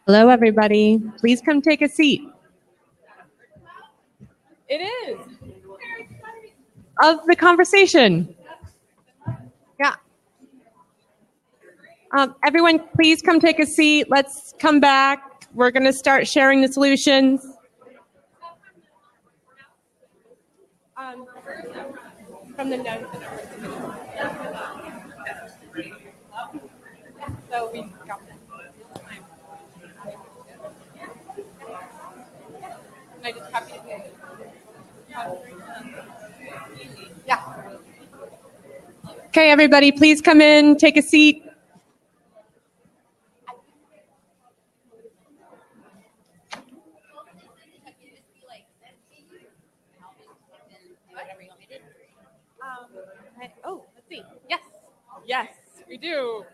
Hello, everybody. Please come take a seat. It is. Of the conversation. Yeah. Everyone, please come take a seat. Let's come back. We're going to start sharing the solutions. From the notes. So we got that. I just copy it. Yeah. Okay, everybody, please come in, take a seat. Let's see. Yes. Yes, we do.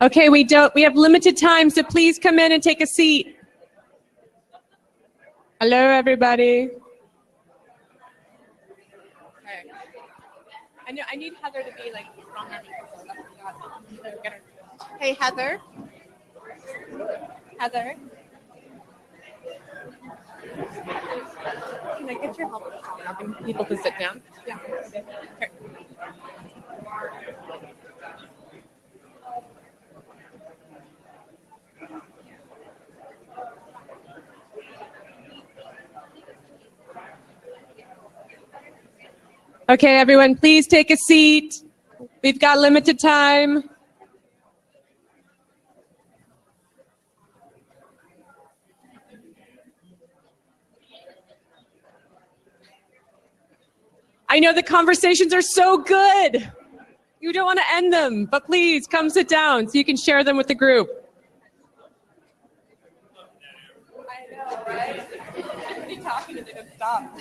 Okay, we have limited time, so please come in and take a seat. Hello, everybody. Okay. I need Heather to be like strong. Hey, Heather. Heather. Can I get your help helping people to sit down? Yeah. Okay. Okay, everyone, please take a seat. We've got limited time. I know the conversations are so good. You don't want to end them, but please come sit down so you can share them with the group. I know, right? Everybody talking and they don't stop.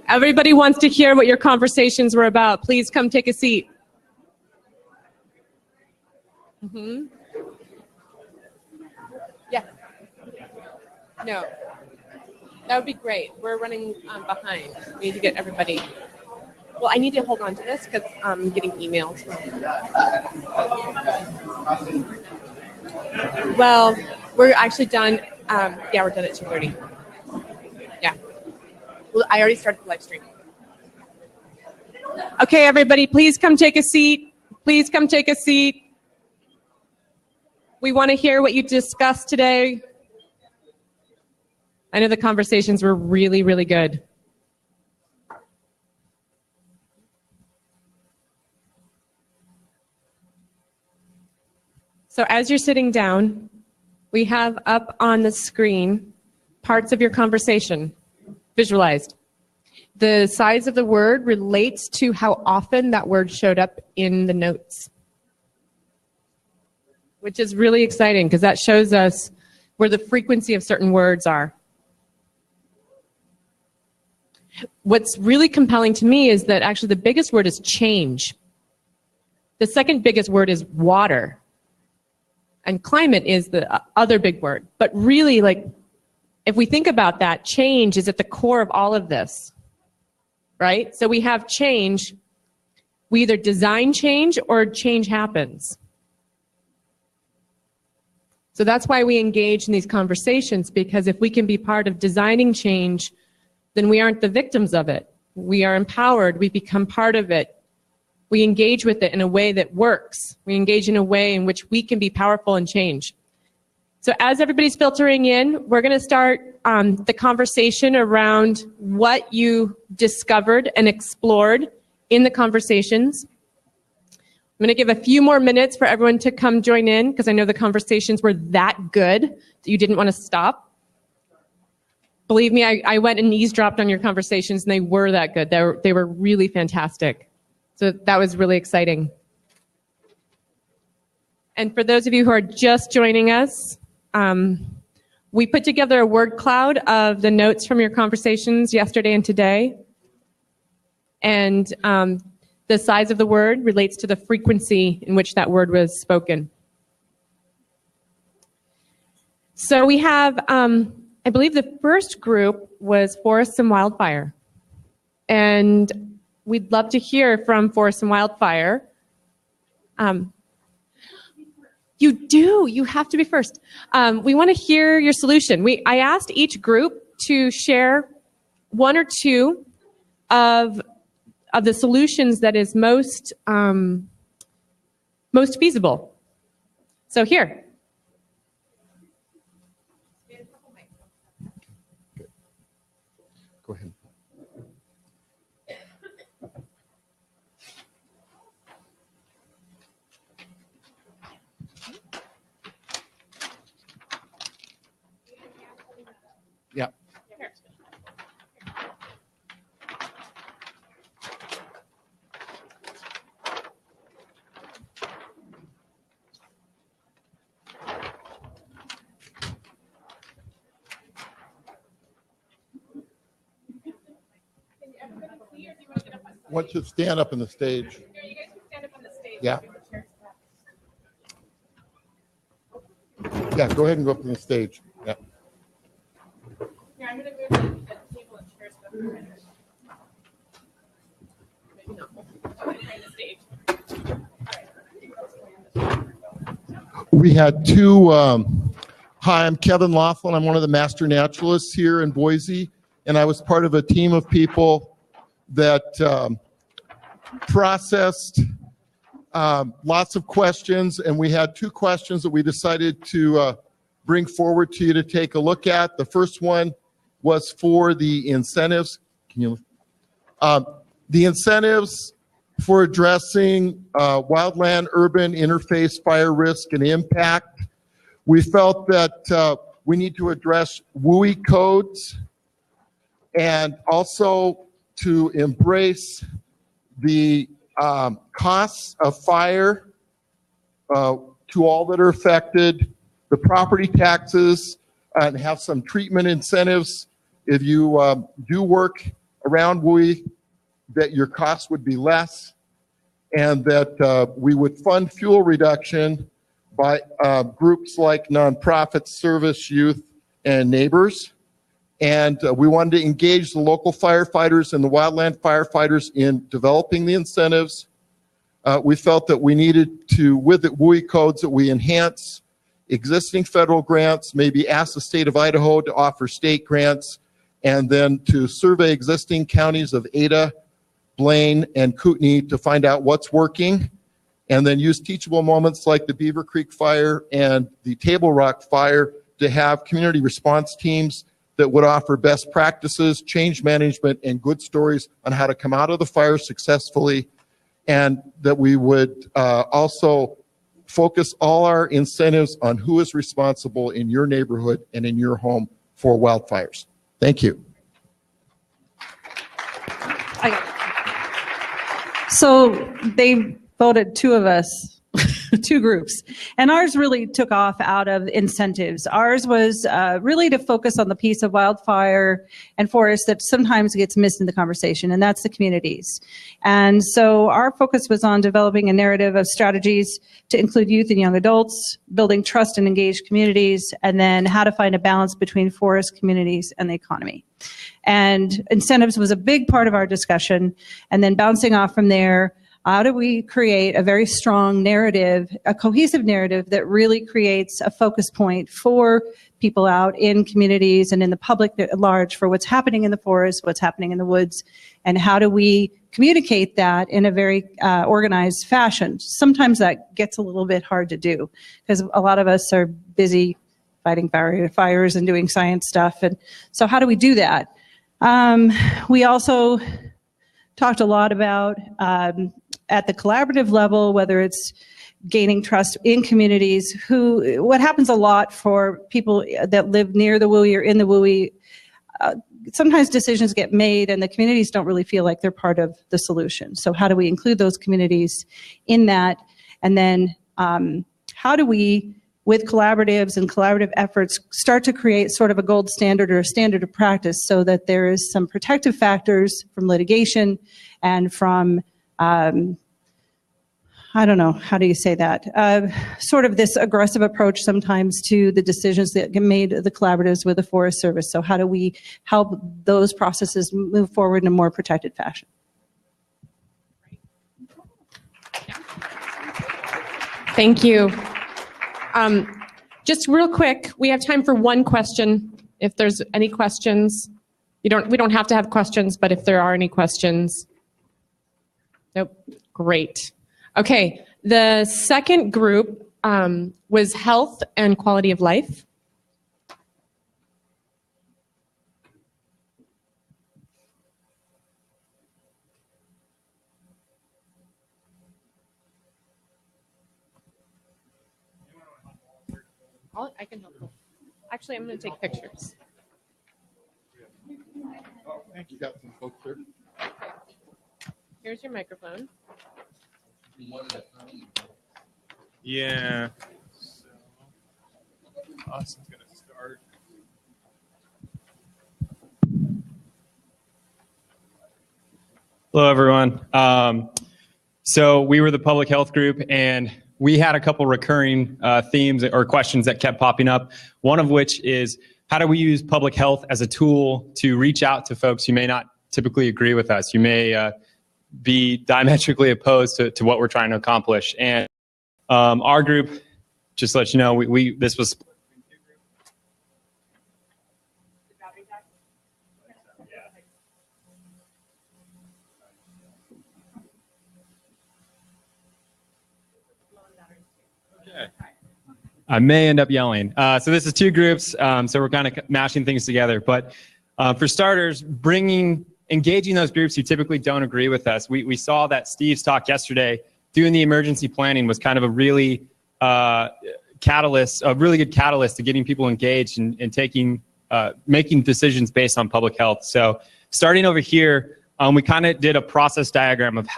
Everybody wants to hear what your conversations were about. Please come take a seat. Mm-hmm. Yeah. No. That would be great. We're running behind. We need to get everybody. Well, I need to hold on to this because I'm getting emails. Well, we're actually done. Yeah, we're done at 2:30. Yeah. Well, I already started the live stream. Okay, everybody, please come take a seat. Please come take a seat. We want to hear what you discussed today. I know the conversations were really, really good. So as you're sitting down, we have up on the screen parts of your conversation visualized. The size of the word relates to how often that word showed up in the notes, which is really exciting because that shows us where the frequency of certain words are. What's really compelling to me is that actually the biggest word is change. The second biggest word is water. And climate is the other big word. But really, like, if we think about that, change is at the core of all of this, right? So we have change. We either design change or change happens. So that's why we engage in these conversations, because if we can be part of designing change, then we aren't the victims of it. We are empowered. We become part of it. We engage with it in a way that works. We engage in a way in which we can be powerful and change. So as everybody's filtering in, we're going to start the conversation around what you discovered and explored in the conversations. I'm going to give a few more minutes for everyone to come join in, because I know the conversations were that good that you didn't want to stop. Believe me, I went and eavesdropped on your conversations, and they were that good. They were really fantastic. So that was really exciting. And for those of you who are just joining us, we put together a word cloud of the notes from your conversations yesterday and today. And the size of the word relates to the frequency in which that word was spoken. So we have, I believe the first group was Forests and Wildfire. And we'd love to hear from Forests and Wildfire. You do. You have to be first. We want to hear your solution. I asked each group to share one or two of the solutions that is most feasible. So here. Go ahead. Yeah. Want you to stand up on the stage. You guys can stand up on the stage. Yeah. Yeah, go ahead and go up on the stage. Yeah. Here, I'm going to move the table and chairs up here. Maybe not. Behind the stage. We had two. Hi, I'm Kevin Laughlin. I'm one of the master naturalists here in Boise, and I was part of a team of people that processed lots of questions, and we had two questions that we decided to bring forward to you to take a look at. The first one was for the incentives. The incentives for addressing wildland-urban interface fire risk and impact. We felt that we need to address WUI codes and also to embrace the costs of fire to all that are affected, the property taxes, and have some treatment incentives. If you do work around WUI, that your costs would be less, and that we would fund fuel reduction by groups like nonprofits, service, youth, and neighbors. And we wanted to engage the local firefighters and the wildland firefighters in developing the incentives. We felt that we needed to, with the WUI codes, that we enhance existing federal grants, maybe ask the state of Idaho to offer state grants, and then to survey existing counties of Ada, Blaine, and Kootenai to find out what's working, and then use teachable moments like the Beaver Creek Fire and the Table Rock Fire to have community response teams that would offer best practices, change management, and good stories on how to come out of the fire successfully, and that we would also focus all our incentives on who is responsible in your neighborhood and in your home for wildfires. Thank you. So they voted two of us, two groups, and ours really took off out of incentives. Ours was really to focus on the piece of wildfire and forest that sometimes gets missed in the conversation, and that's the communities. And so our focus was on developing a narrative of strategies to include youth and young adults, building trust and engaged communities, and then how to find a balance between forest communities and the economy. And incentives was a big part of our discussion, and then bouncing off from there, how do we create a very strong narrative, a cohesive narrative that really creates a focus point for people out in communities and in the public at large for what's happening in the forest, what's happening in the woods, and how do we communicate that in a very organized fashion? Sometimes that gets a little bit hard to do because a lot of us are busy fighting fires and doing science stuff. And so how do we do that? We also talked a lot about at the collaborative level, whether it's gaining trust in communities, what happens a lot for people that live near the WUI or in the WUI, sometimes decisions get made and the communities don't really feel like they're part of the solution. So how do we include those communities in that? And then how do we, with collaboratives and collaborative efforts, start to create sort of a gold standard or a standard of practice so that there is some protective factors from litigation and from I don't know, how do you say that? Sort of this aggressive approach sometimes to the decisions that get made the collaboratives with the Forest Service. So how do we help those processes move forward in a more protected fashion? Thank you. Just real quick, we have time for one question. If there's any questions, we don't have to have questions, but if there are any questions. Nope, great. Okay, the second group was health and quality of life. I can help you. Actually, I'm going to take pictures. Oh, thank you. Got some folks here. Here's your microphone. Yeah. So, Austin's going to start. Hello, everyone. So we were the public health group, and we had a couple recurring themes or questions that kept popping up. One of which is, how do we use public health as a tool to reach out to folks who may not typically agree with us? You may be diametrically opposed to what we're trying to accomplish. And our group, just to let you know, this was. I may end up yelling. So this is two groups, so we're kind of mashing things together. But for starters, engaging those groups who typically don't agree with us. We saw that Steve's talk yesterday, doing the emergency planning was kind of a really good catalyst to getting people engaged and making decisions based on public health. So starting over here, we kind of did a process diagram of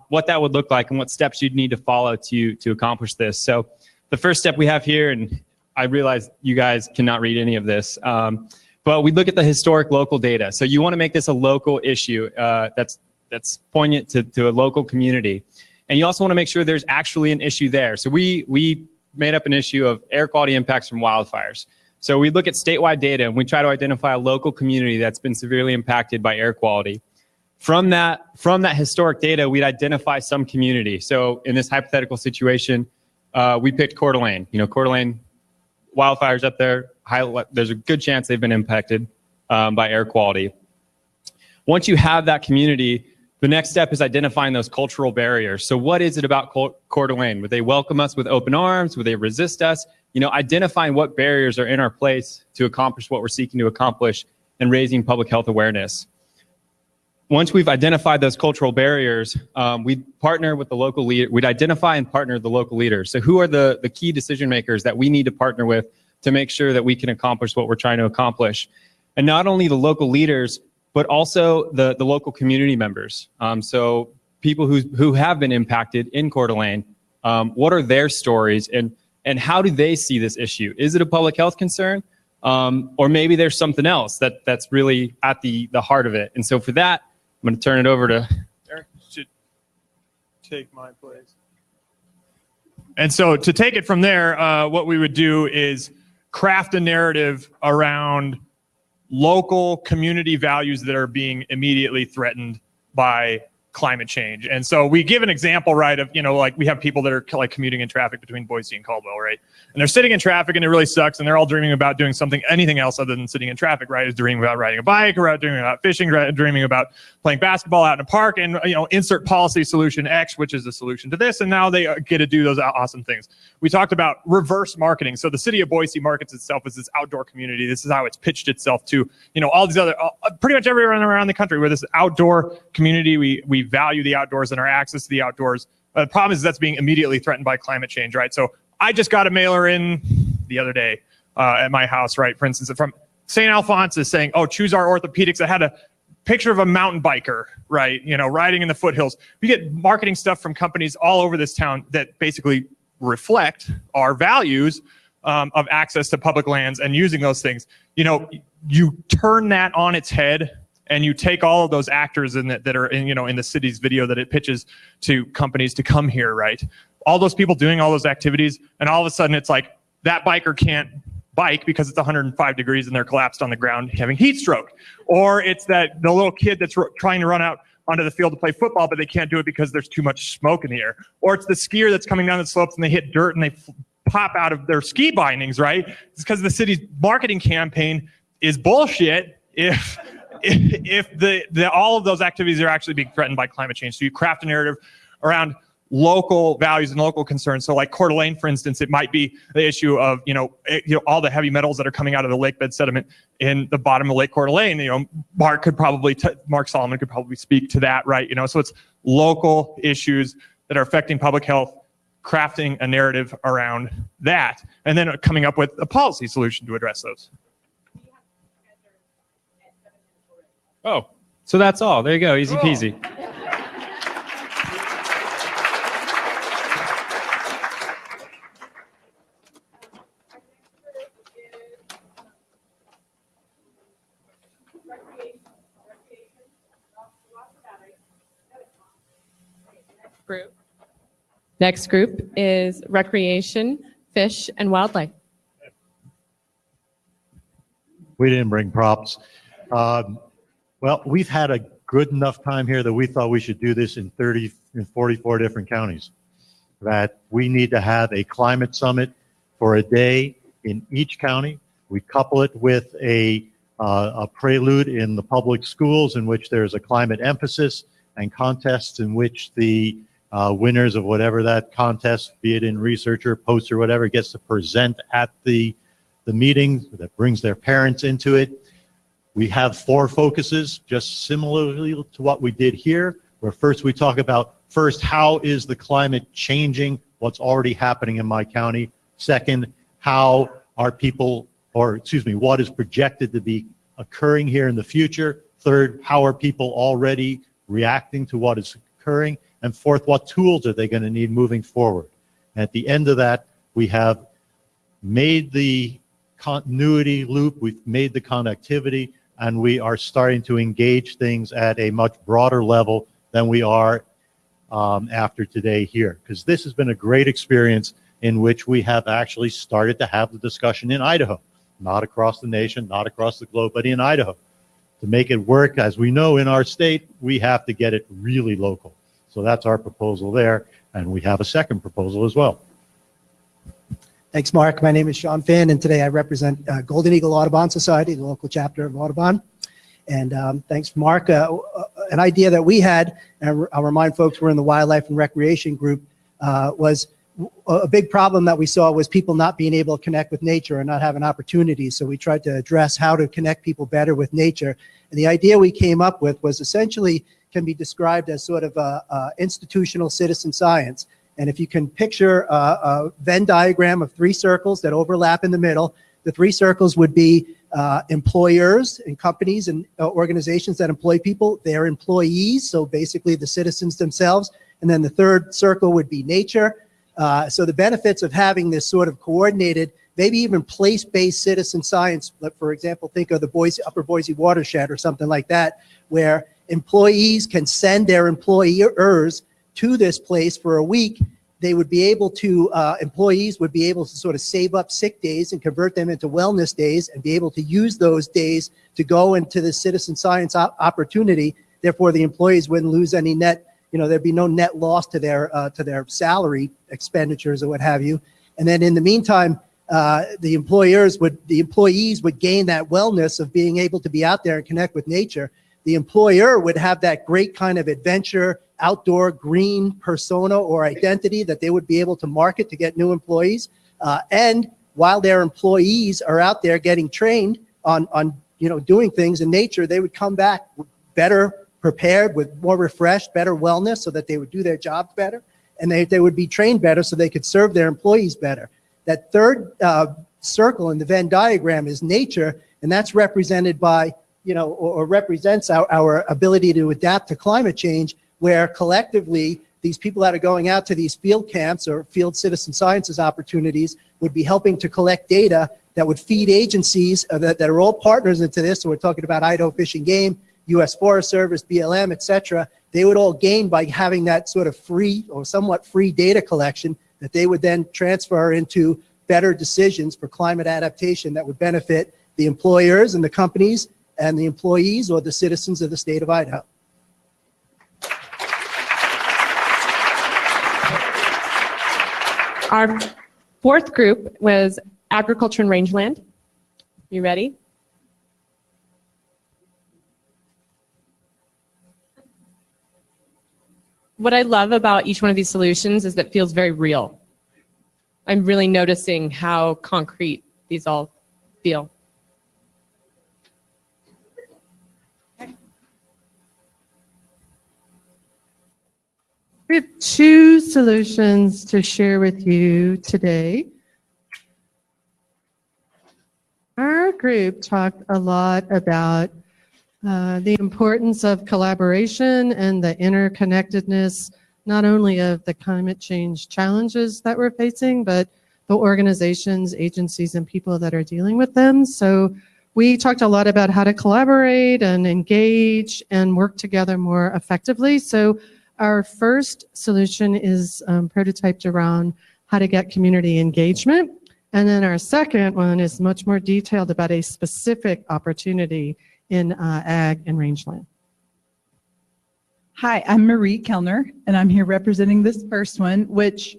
what that would look like and what steps you'd need to follow to accomplish this. So the first step we have here, and I realize you guys cannot read any of this, but we look at the historic local data. So you want to make this a local issue that's poignant to a local community. And you also want to make sure there's actually an issue there. So we made up an issue of air quality impacts from wildfires. So we look at statewide data and we try to identify a local community that's been severely impacted by air quality. From that historic data, we'd identify some community. So in this hypothetical situation, we picked Coeur d'Alene. You know, Coeur d'Alene wildfires up there, there's a good chance they've been impacted by air quality. Once you have that community, the next step is identifying those cultural barriers. So what is it about Coeur d'Alene? Would they welcome us with open arms? Would they resist us? You know, identifying what barriers are in our place to accomplish what we're seeking to accomplish and raising public health awareness. Once we've identified those cultural barriers, we'd partner with the local leader. We'd identify and partner with the local leaders. So who are the key decision makers that we need to partner with to make sure that we can accomplish what we're trying to accomplish? And not only the local leaders, but also the local community members. So people who have been impacted in Coeur d'Alene, what are their stories and how do they see this issue? Is it a public health concern? Or maybe there's something else that's really at the heart of it. And so for that, I'm going to turn it over to Eric. Should take my place. And so to take it from there, what we would do is craft a narrative around local community values that are being immediately threatened by climate change. And so we give an example, right, of, like we have people that are like commuting in traffic between Boise and Caldwell, right? And they're sitting in traffic and it really sucks. And they're all dreaming about doing anything else other than sitting in traffic, right? Is dreaming about riding a bike, or dreaming about fishing, dreaming about playing basketball out in a park, and, insert policy solution X, which is the solution to this. And now they get to do those awesome things. We talked about reverse marketing. So the city of Boise markets itself as this outdoor community. This is how it's pitched itself to, all these other, pretty much everyone around the country. We're this outdoor community. We value the outdoors and our access to the outdoors. The problem is that's being immediately threatened by climate change, right? So I just got a mailer in the other day at my house, right? For instance, from St. Alphonsus saying, oh, choose our orthopedics. I had a picture of a mountain biker, right? Riding in the foothills. We get marketing stuff from companies all over this town that basically reflect our values of access to public lands and using those things. You turn that on its head, and you take all of those actors that are in the city's video that it pitches to companies to come here, right? All those people doing all those activities, and all of a sudden it's like that biker can't bike because it's 105 degrees and they're collapsed on the ground having heat stroke. Or it's the little kid that's trying to run out onto the field to play football, but they can't do it because there's too much smoke in the air. Or it's the skier that's coming down the slopes and they hit dirt and they pop out of their ski bindings, right? It's because the city's marketing campaign is bullshit if all of those activities are actually being threatened by climate change. So you craft a narrative around local values and local concerns. So like Coeur d'Alene, for instance, it might be the issue of, all the heavy metals that are coming out of the lake bed sediment in the bottom of Lake Coeur d'Alene. Mark Solomon could probably speak to that, right? So it's local issues that are affecting public health, crafting a narrative around that, and then coming up with a policy solution to address those. Oh, so that's all. There you go. Easy peasy. Group. Next group is recreation, fish, and wildlife. We didn't bring props. Well, we've had a good enough time here that we thought we should do this in 44 different counties. That we need to have a climate summit for a day in each county. We couple it with a prelude in the public schools in which there's a climate emphasis, and contests in which the winners of whatever that contest, be it in research or posts or whatever, gets to present at the meeting that brings their parents into it. We have 4 focuses, just similarly to what we did here, where first we talk about, how is the climate changing what's already happening in my county? Second, how are people, what is projected to be occurring here in the future? Third, how are people already reacting to what is occurring? And fourth, what tools are they going to need moving forward? And at the end of that, we have made the continuity loop, we've made the connectivity, and we are starting to engage things at a much broader level than we are after today here. Because this has been a great experience in which we have actually started to have the discussion in Idaho, not across the nation, not across the globe, but in Idaho. To make it work, as we know in our state, we have to get it really local. So that's our proposal there, and we have a second proposal as well. Thanks, Mark. My name is Sean Finn, and today I represent Golden Eagle Audubon Society, the local chapter of Audubon. And thanks, Mark. An idea that we had, and I'll remind folks we're in the Wildlife and Recreation group, was a big problem that we saw was people not being able to connect with nature and not having opportunities. So we tried to address how to connect people better with nature. And the idea we came up with was essentially can be described as sort of a institutional citizen science. And if you can picture a Venn diagram of 3 circles that overlap in the middle, the 3 circles would be employers and companies and organizations that employ people, their employees, so basically the citizens themselves. And then the 3rd circle would be nature. So the benefits of having this sort of coordinated, maybe even place-based citizen science, for example, think of the Upper Boise watershed or something like that, where employees can send their employers to this place for a week. They would be able to, employees would be able to sort of save up sick days and convert them into wellness days and be able to use those days to go into the citizen science opportunity Therefore, the employees wouldn't lose any net, there'd be no net loss to their salary expenditures or what have you. And then in the meantime, the employees would gain that wellness of being able to be out there and connect with nature. The employer would have that great kind of adventure, outdoor green persona or identity that they would be able to market to get new employees. And while their employees are out there getting trained on doing things in nature, they would come back better prepared, with more refreshed, better wellness, so that they would do their jobs better, and they would be trained better so they could serve their employees better. That third circle in the Venn diagram is nature, and that's represented by, or represents our ability to adapt to climate change, where collectively these people that are going out to these field camps or field citizen sciences opportunities would be helping to collect data that would feed agencies that are all partners into this. So we're talking about Idaho Fish and Game, U.S. Forest Service, BLM, et cetera. They would all gain by having that sort of free or somewhat free data collection that they would then transfer into better decisions for climate adaptation that would benefit the employers and the companies and the employees or the citizens of the state of Idaho. Our fourth group was agriculture and rangeland. You ready? What I love about each one of these solutions is that it feels very real. I'm really noticing how concrete these all feel. We have two solutions to share with you today. Our group talked a lot about the importance of collaboration and the interconnectedness, not only of the climate change challenges that we're facing, but the organizations, agencies, and people that are dealing with them. So we talked a lot about how to collaborate and engage and work together more effectively. So our first solution is prototyped around how to get community engagement. And then our second one is much more detailed about a specific opportunity in ag and rangeland. Hi, I'm Marie Kellner, and I'm here representing this first one, which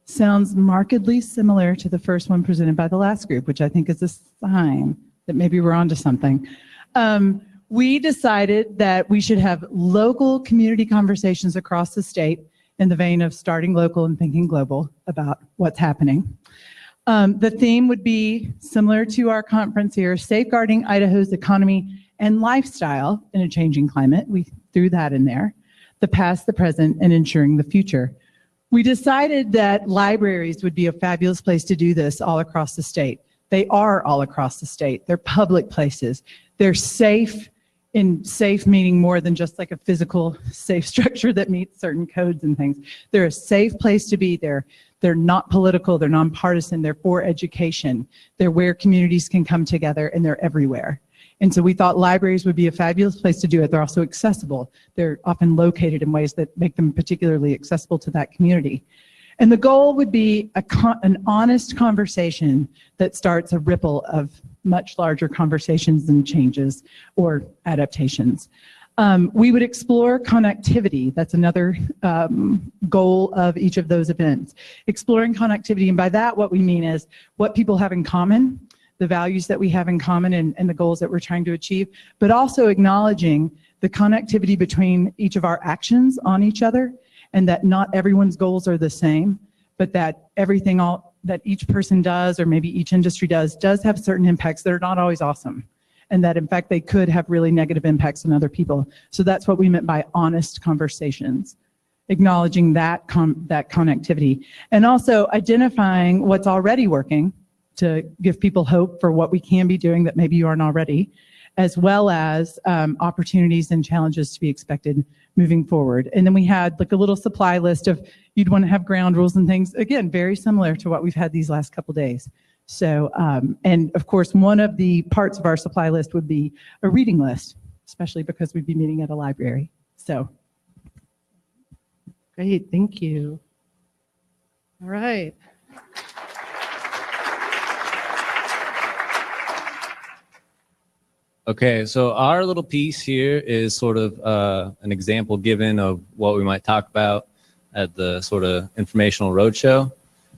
sounds markedly similar to the first one presented by the last group, which I think is a sign that maybe we're onto something. We decided that we should have local community conversations across the state in the vein of starting local and thinking global about what's happening. The theme would be similar to our conference here, safeguarding Idaho's economy and lifestyle in a changing climate. We threw that in there. The past, the present, and ensuring the future. We decided that libraries would be a fabulous place to do this all across the state. They are all across the state. They're public places. They're safe, in safe meaning more than just like a physical safe structure that meets certain codes and things. They're a safe place to be there. They're not political, they're nonpartisan, they're for education. They're where communities can come together, and they're everywhere. And so we thought libraries would be a fabulous place to do it. They're also accessible. They're often located in ways that make them particularly accessible to that community. And the goal would be an honest conversation that starts a ripple of much larger conversations and changes or adaptations. We would explore connectivity. That's another goal of each of those events. Exploring connectivity, and by that what we mean is what people have in common, the values that we have in common and the goals that we're trying to achieve, but also acknowledging the connectivity between each of our actions on each other, and that not everyone's goals are the same, but that everything that each person does, or maybe each industry does have certain impacts that are not always awesome, and that in fact they could have really negative impacts on other people. So that's what we meant by honest conversations, acknowledging that connectivity, and also identifying what's already working to give people hope for what we can be doing that maybe you aren't already, as well as opportunities and challenges to be expected moving forward. And then we had like a little supply list of, you'd want to have ground rules and things, again, very similar to what we've had these last couple days. So, and of course, one of the parts of our supply list would be a reading list, especially because we'd be meeting at a library. So. Great, thank you. All right. Okay, so our little piece here is sort of an example given of what we might talk about at the sort of informational roadshow.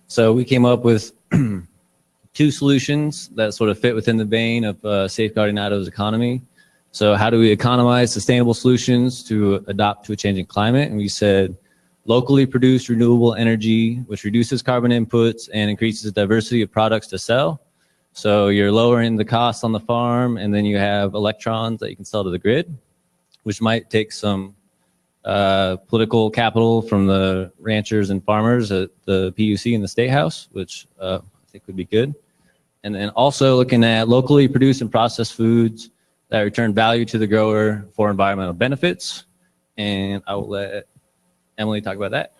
So we came up with two solutions that sort of fit within the vein of safeguarding Idaho's economy. So how do we economize sustainable solutions to adapt to a changing climate? And we said locally produced renewable energy, which reduces carbon inputs and increases the diversity of products to sell. So you're lowering the costs on the farm, and then you have electrons that you can sell to the grid, which might take some political capital from the ranchers and farmers at the PUC and the State House, which I think would be good. And then also looking at locally produced and processed foods that return value to the grower for environmental benefits. And I will let Emily talk about that.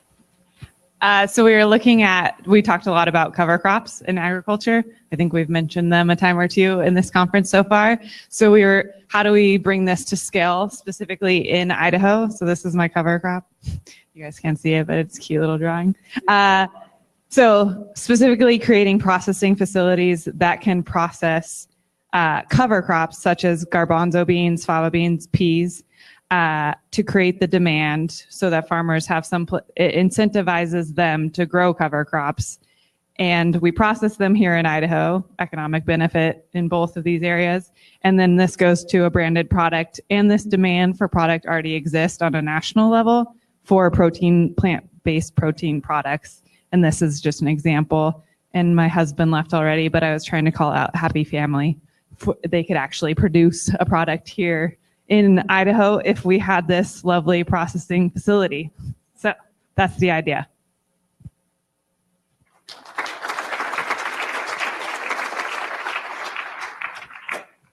So we talked a lot about cover crops in agriculture. I think we've mentioned them a time or two in this conference so far. So how do we bring this to scale specifically in Idaho? So this is my cover crop. You guys can't see it, but it's a cute little drawing. So specifically creating processing facilities that can process cover crops such as garbanzo beans, fava beans, peas, to create the demand so that farmers have it incentivizes them to grow cover crops. And we process them here in Idaho, economic benefit in both of these areas. And then this goes to a branded product, and this demand for product already exists on a national level for plant-based protein products. And this is just an example. And my husband left already, but I was trying to call out Happy Family. They could actually produce a product here in Idaho if we had this lovely processing facility. So that's the idea.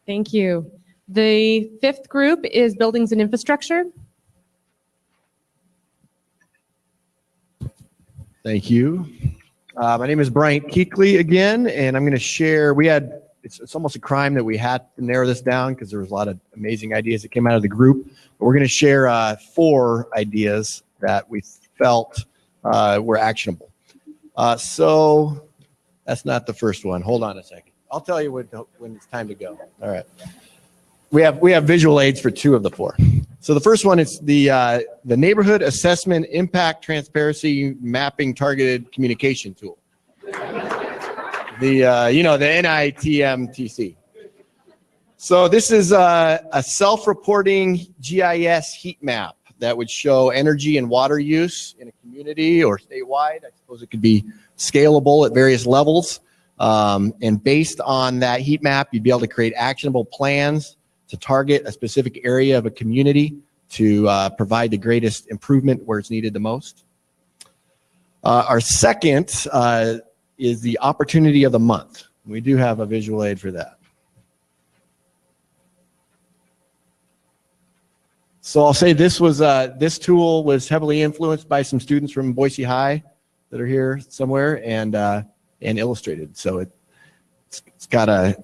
Thank you. The fifth group is buildings and infrastructure. Thank you. My name is Bryant Keekley again, and I'm going to share. It's almost a crime that we had to narrow this down because there was a lot of amazing ideas that came out of the group. But we're going to share 4 ideas that we felt were actionable. So that's not the first one. Hold on a second. I'll tell you when it's time to go. All right. We have visual aids for 2 of the 4. So the first one is the Neighborhood Assessment Impact Transparency Mapping Targeted Communication Tool. The NITMTC. So this is a self-reporting GIS heat map that would show energy and water use in a community or statewide. I suppose it could be scalable at various levels. And based on that heat map, you'd be able to create actionable plans to target a specific area of a community to provide the greatest improvement where it's needed the most. Our second is the opportunity of the month. We do have a visual aid for that. So I'll say this tool was heavily influenced by some students from Boise High that are here somewhere and illustrated. So it's got a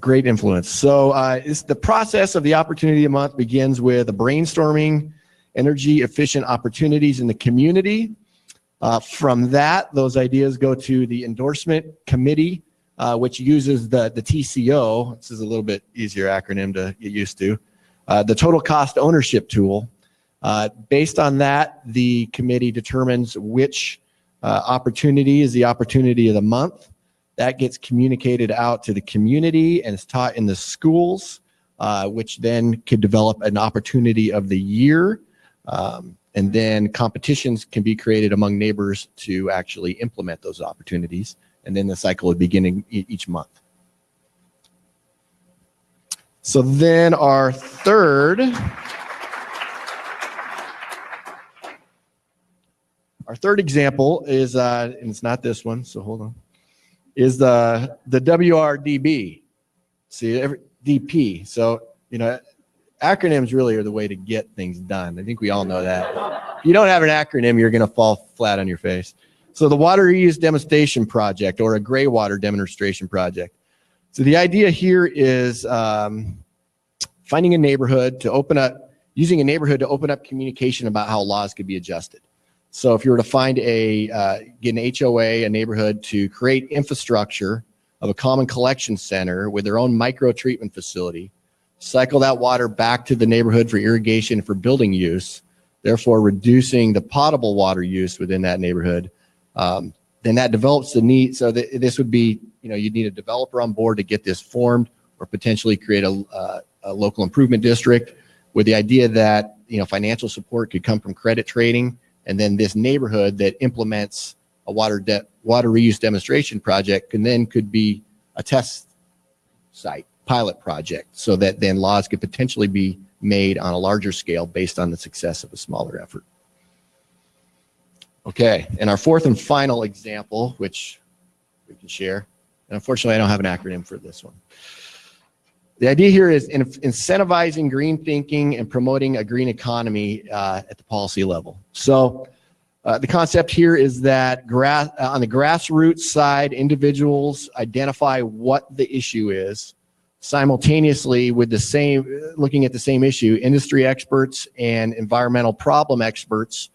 great influence. So it's the process of the opportunity of the month begins with a brainstorming energy efficient opportunities in the community. From that, those ideas go to the endorsement committee, which uses the TCO. This is a little bit easier acronym to get used to. The total cost ownership tool. Based on that, the committee determines which opportunity is the opportunity of the month. That gets communicated out to the community and is taught in the schools, which then could develop an opportunity of the year. And then competitions can be created among neighbors to actually implement those opportunities. And then the cycle would begin each month. So then our third example is, and it's not this one, so hold on, is the WRDB. See, DP. So, acronyms really are the way to get things done. I think we all know that. If you don't have an acronym, you're going to fall flat on your face. So the Water Reuse Demonstration Project, or a gray water demonstration project. So the idea here is finding a neighborhood to open up, using a neighborhood to open up communication about how laws could be adjusted. So if you were to find get an HOA, a neighborhood, to create infrastructure of a common collection center with their own micro treatment facility, cycle that water back to the neighborhood for irrigation for building use, therefore reducing the potable water use within that neighborhood, then that develops the need. So this would be, you'd need a developer on board to get this formed, or potentially create a local improvement district with the idea that, financial support could come from credit trading. And then this neighborhood that implements a water reuse demonstration project could be a test site, pilot project, so that then laws could potentially be made on a larger scale based on the success of a smaller effort. Okay, and our fourth and final example, which we can share, and unfortunately I don't have an acronym for this one. The idea here is incentivizing green thinking and promoting a green economy at the policy level. So the concept here is that on the grassroots side, individuals identify what the issue is. Simultaneously, with looking at the same issue, industry experts and environmental problem experts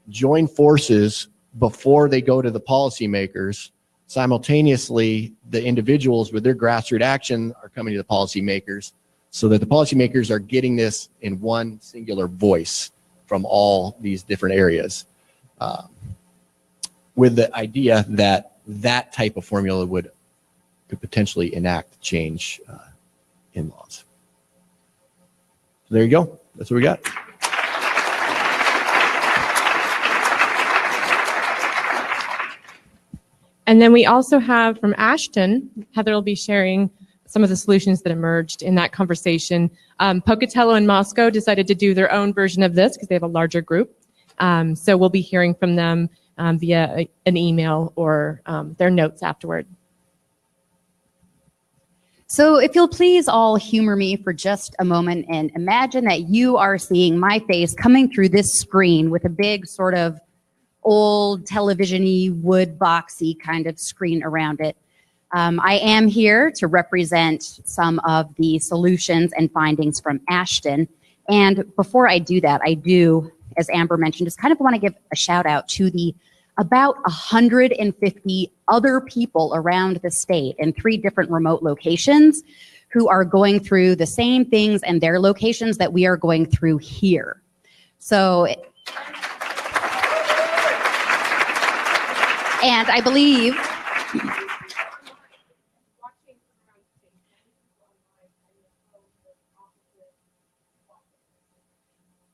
join forces before they go to the policymakers. Simultaneously, the individuals with their grassroots action are coming to the policymakers, so that the policymakers are getting this in one singular voice from all these different areas, with the idea that that type of formula could potentially enact change in laws. So there you go. That's what we got. And then we also have from Ashton, Heather will be sharing some of the solutions that emerged in that conversation. Pocatello and Moscow decided to do their own version of this because they have a larger group. So we'll be hearing from them via an email or their notes afterward. So if you'll please all humor me for just a moment and imagine that you are seeing my face coming through this screen with a big sort of old television-y, wood boxy kind of screen around it. I am here to represent some of the solutions and findings from Ashton. And before I do that, I do, as Amber mentioned, just kind of want to give a shout out to the about 150 other people around the state in 3 different remote locations who are going through the same things in their locations that we are going through here. So, and I believe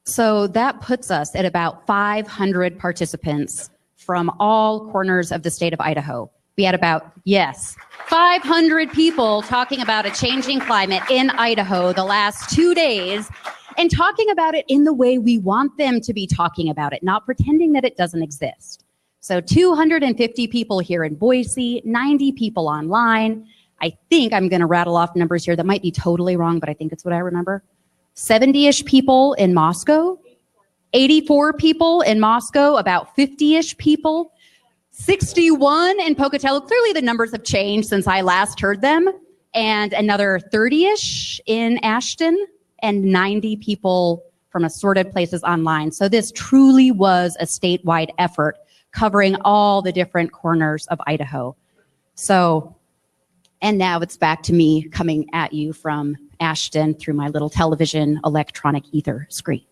so that puts us at about 500 participants from all corners of the state of Idaho. We had about, 500 people talking about a changing climate in Idaho the last 2 days, and talking about it in the way we want them to be talking about it, not pretending that it doesn't exist. So 250 people here in Boise, 90 people online. I think I'm going to rattle off numbers here that might be totally wrong, but I think it's what I remember. 70-ish people in Moscow, 84 people in Moscow, about 50-ish people, 61 in Pocatello. Clearly the numbers have changed since I last heard them, and another 30-ish in Ashton, and 90 people from assorted places online. So this truly was a statewide effort covering all the different corners of Idaho. So, and now it's back to me coming at you from Ashton through my little television electronic ether screen.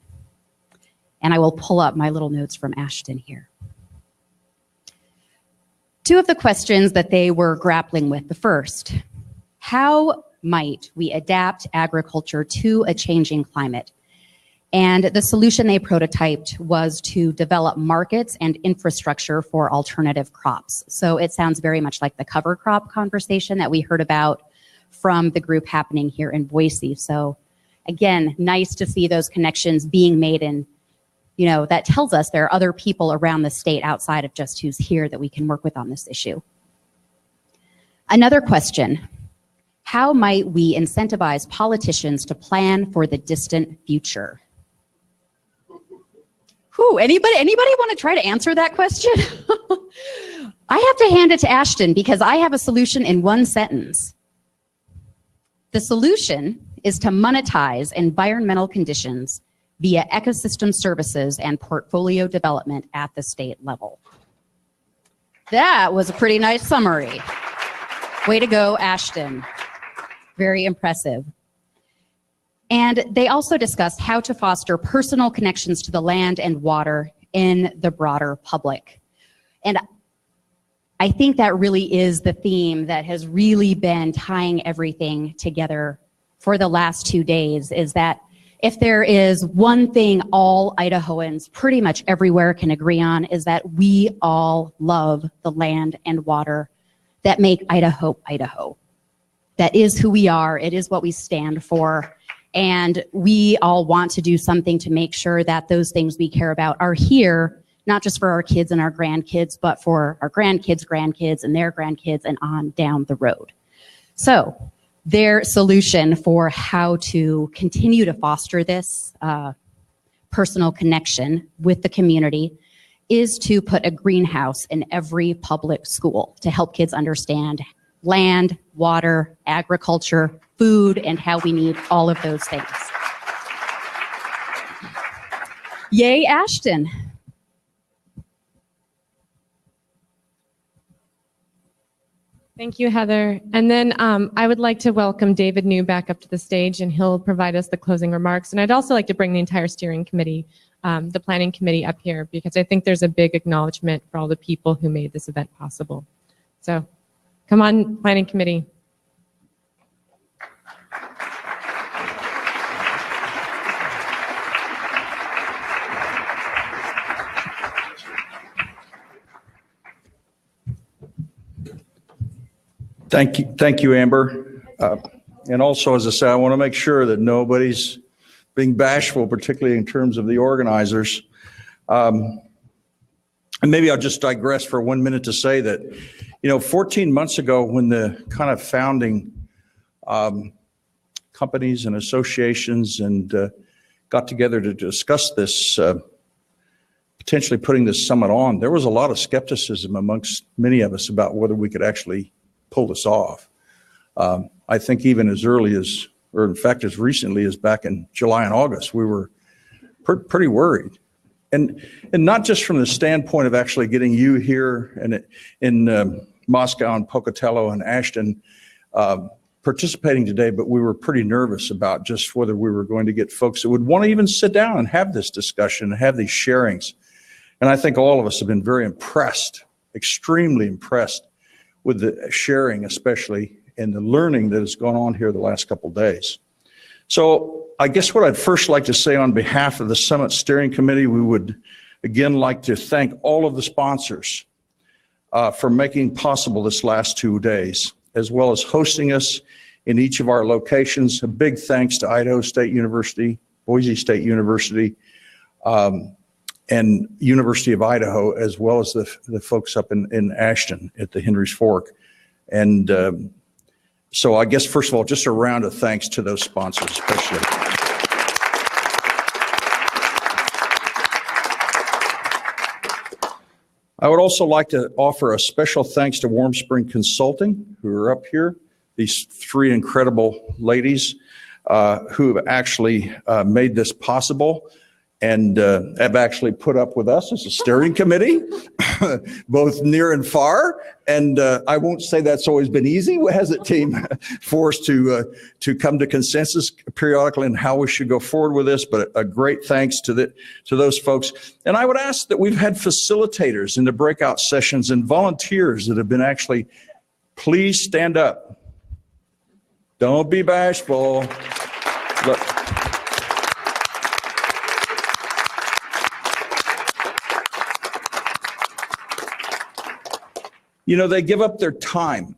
And I will pull up my little notes from Ashton here. 2 of the questions that they were grappling with. The first, how might we adapt agriculture to a changing climate? And the solution they prototyped was to develop markets and infrastructure for alternative crops. So it sounds very much like the cover crop conversation that we heard about from the group happening here in Boise. So again, nice to see those connections being made, and that tells us there are other people around the state outside of just who's here that we can work with on this issue. Another question, how might we incentivize politicians to plan for the distant future? Anybody want to try to answer that question? I have to hand it to Ashton because I have a solution in one sentence. The solution is to monetize environmental conditions via ecosystem services and portfolio development at the state level. That was a pretty nice summary. Way to go, Ashton. Very impressive. And they also discussed how to foster personal connections to the land and water in the broader public. And I think that really is the theme that has really been tying everything together for the last 2 days, is that if there is one thing all Idahoans pretty much everywhere can agree on, is that we all love the land and water that make Idaho, Idaho. That is who we are. It is what we stand for. And we all want to do something to make sure that those things we care about are here, not just for our kids and our grandkids, but for our grandkids' grandkids and their grandkids and on down the road. So their solution for how to continue to foster this personal connection with the community is to put a greenhouse in every public school to help kids understand land, water, agriculture, food, and how we need all of those things. Yay, Ashton. Thank you, Heather. And then I would like to welcome David New back up to the stage, and he'll provide us the closing remarks. And I'd also like to bring the entire steering committee, the planning committee up here, because I think there's a big acknowledgement for all the people who made this event possible. So come on, planning committee. Thank you, Amber. And also, as I say, I want to make sure that nobody's being bashful, particularly in terms of the organizers. And maybe I'll just digress for 1 minute to say that, 14 months ago, when the kind of founding companies and associations and got together to discuss this, potentially putting this summit on, there was a lot of skepticism amongst many of us about whether we could actually pull this off. I think even as early as, or in fact as recently as back in July and August, we were pretty worried. And not just from the standpoint of actually getting you here and in Moscow and Pocatello and Ashton participating today, but we were pretty nervous about just whether we were going to get folks that would want to even sit down and have this discussion and have these sharings. And I think all of us have been very impressed, extremely impressed with the sharing, especially, and the learning that has gone on here the last couple of days. So I guess what I'd first like to say on behalf of the Summit Steering Committee, we would again like to thank all of the sponsors for making possible this last 2 days, as well as hosting us in each of our locations. A big thanks to Idaho State University, Boise State University, and University of Idaho, as well as the folks up in Ashton at the Henry's Fork. And so I guess, first of all, just a round of thanks to those sponsors, especially. I would also like to offer a special thanks to Warm Spring Consulting, who are up here, these 3 incredible ladies who have actually made this possible, and have actually put up with us as a steering committee, both near and far. And I won't say that's always been easy, has it, team, for us to come to consensus periodically on how we should go forward with this. But a great thanks to those folks. And I would ask that we've had facilitators in the breakout sessions and volunteers that have been actually, please stand up. Don't be bashful. Look. They give up their time.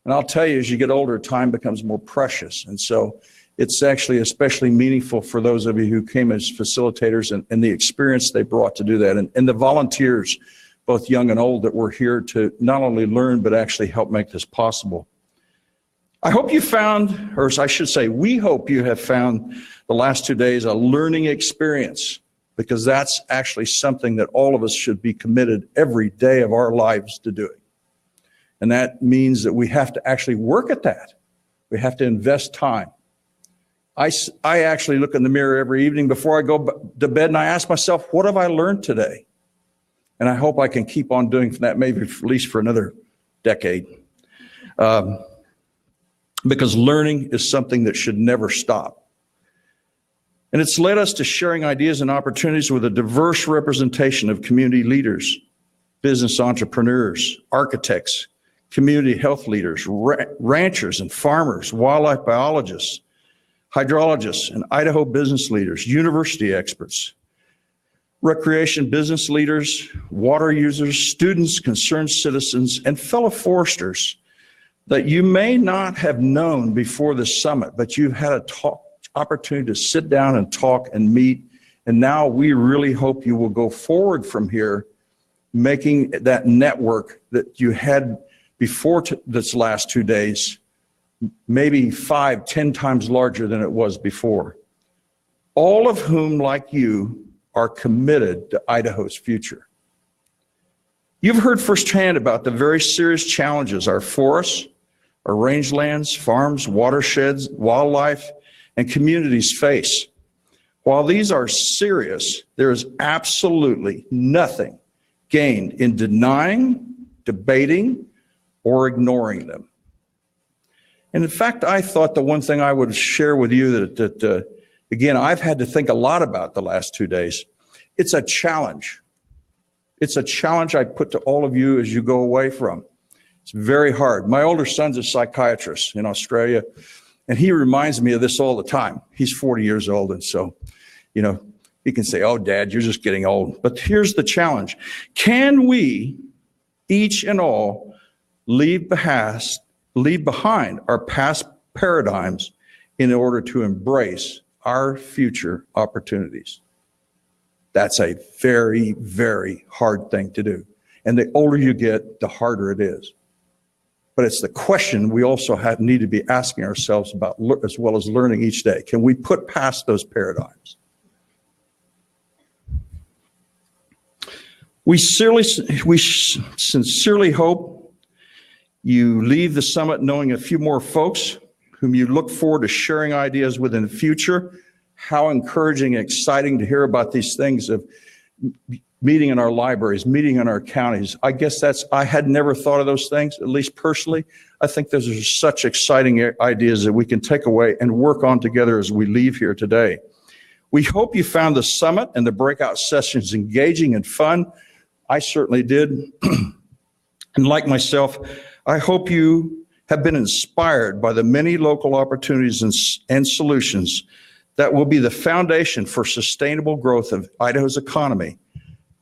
And I'll tell you, as you get older, time becomes more precious. And so it's actually especially meaningful for those of you who came as facilitators and the experience they brought to do that. And the volunteers, both young and old, that were here to not only learn, but actually help make this possible. I hope you found, or I should say, we hope you have found the last 2 days a learning experience, because that's actually something that all of us should be committed every day of our lives to doing. And that means that we have to actually work at that. We have to invest time. I actually look in the mirror every evening before I go to bed and I ask myself, what have I learned today? And I hope I can keep on doing that, maybe at least for another decade. Because learning is something that should never stop. And it's led us to sharing ideas and opportunities with a diverse representation of community leaders, business entrepreneurs, architects, community health leaders, ranchers and farmers, wildlife biologists, hydrologists, and Idaho business leaders, university experts, recreation business leaders, water users, students, concerned citizens, and fellow foresters that you may not have known before the summit, but you've had a opportunity to sit down and talk and meet. And now we really hope you will go forward from here, making that network that you had before this last 2 days, maybe 5, 10 times larger than it was before. All of whom, like you, are committed to Idaho's future. You've heard firsthand about the very serious challenges our forests, our rangelands, farms, watersheds, wildlife, and communities face. While these are serious, there is absolutely nothing gained in denying, debating, or ignoring them. And in fact, I thought the one thing I would share with you that again, I've had to think a lot about the last 2 days. It's a challenge. It's a challenge I put to all of you as you go away from. It's very hard. My older son's a psychiatrist in Australia, and he reminds me of this all the time. He's 40 years old, and so, you know, he can say, "Oh, Dad, you're just getting old." But here's the challenge. Can we, each and all, leave behind our past paradigms in order to embrace our future opportunities? That's a very, very hard thing to do. And the older you get, the harder it is. But it's the question we also need to be asking ourselves about, as well as learning each day. Can we put past those paradigms? We sincerely hope you leave the summit knowing a few more folks whom you look forward to sharing ideas with in the future. How encouraging and exciting to hear about these things of meeting in our libraries, meeting in our counties. I guess I had never thought of those things, at least personally. I think those are such exciting ideas that we can take away and work on together as we leave here today. We hope you found the summit and the breakout sessions engaging and fun. I certainly did. And like myself, I hope you have been inspired by the many local opportunities and solutions that will be the foundation for sustainable growth of Idaho's economy,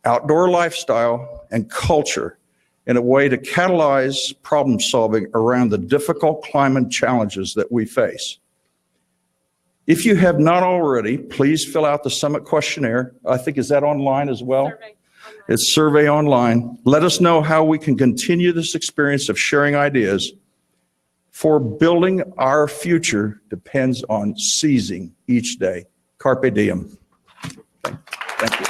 outdoor lifestyle, and culture in a way to catalyze problem solving around the difficult climate challenges that we face. If you have not already, please fill out the summit questionnaire. I think, is that online as well? It's survey online. Let us know how we can continue this experience of sharing ideas. For building our future depends on seizing each day. Carpe diem. Thank you.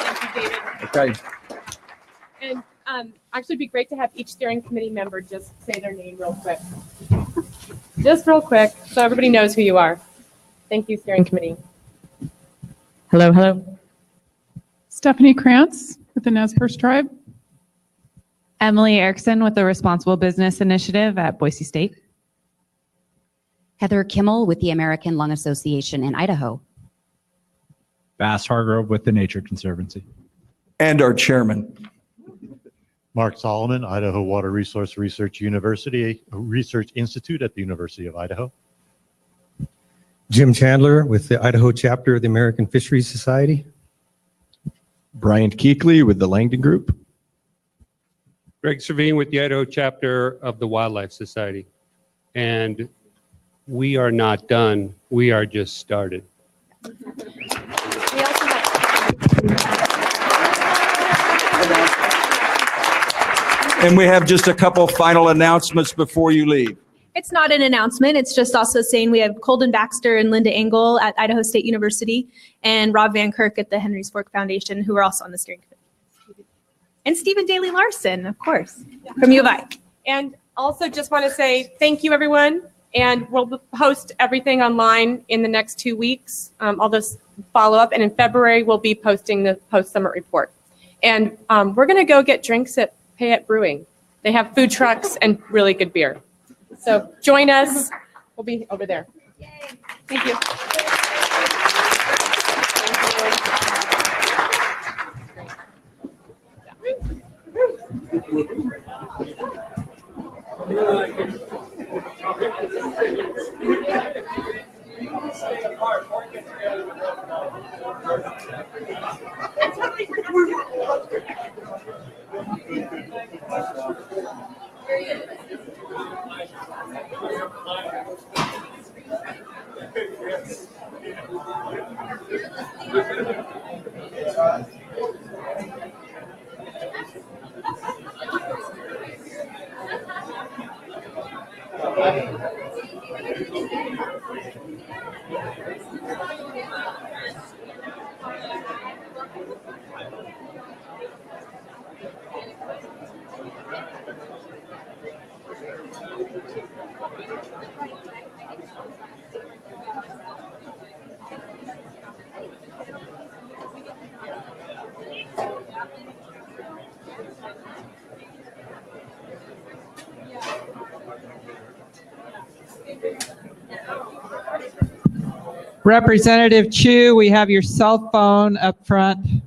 Thank you, David. Okay. And actually, it'd be great to have each steering committee member just say their name real quick. Just real quick, so everybody knows who you are. Thank you, steering committee. Hello, hello. Stephanie Krantz with the Nez Perce Tribe. Emily Erickson with the Responsible Business Initiative at Boise State. Heather Kimmel with the American Lung Association in Idaho. Bass Hargrove with the Nature Conservancy. And our chairman. Mark Solomon, Idaho Water Resource Research Institute at the University of Idaho. Jim Chandler with the Idaho chapter of the American Fisheries Society. Bryant Keekley with the Langdon Group. Greg Servine with the Idaho chapter of the Wildlife Society. And we are not done. We are just started. And we have just a couple final announcements before you leave. It's not an announcement. It's just also saying we have Colden Baxter and Linda Engel at Idaho State University and Rob Van Kirk at the Henry's Fork Foundation, who are also on the steering committee. And Stephen Daly Larson, of course, from U of I. And also just want to say thank you, everyone. And we'll post everything online in the next 2 weeks. I'll just follow up. And in February, we'll be posting the post-summit report. And we're going to go get drinks at Payette Brewing. They have food trucks and really good beer. So join us. We'll be over there. Thank you. Representative Chu, we have your cell phone up front.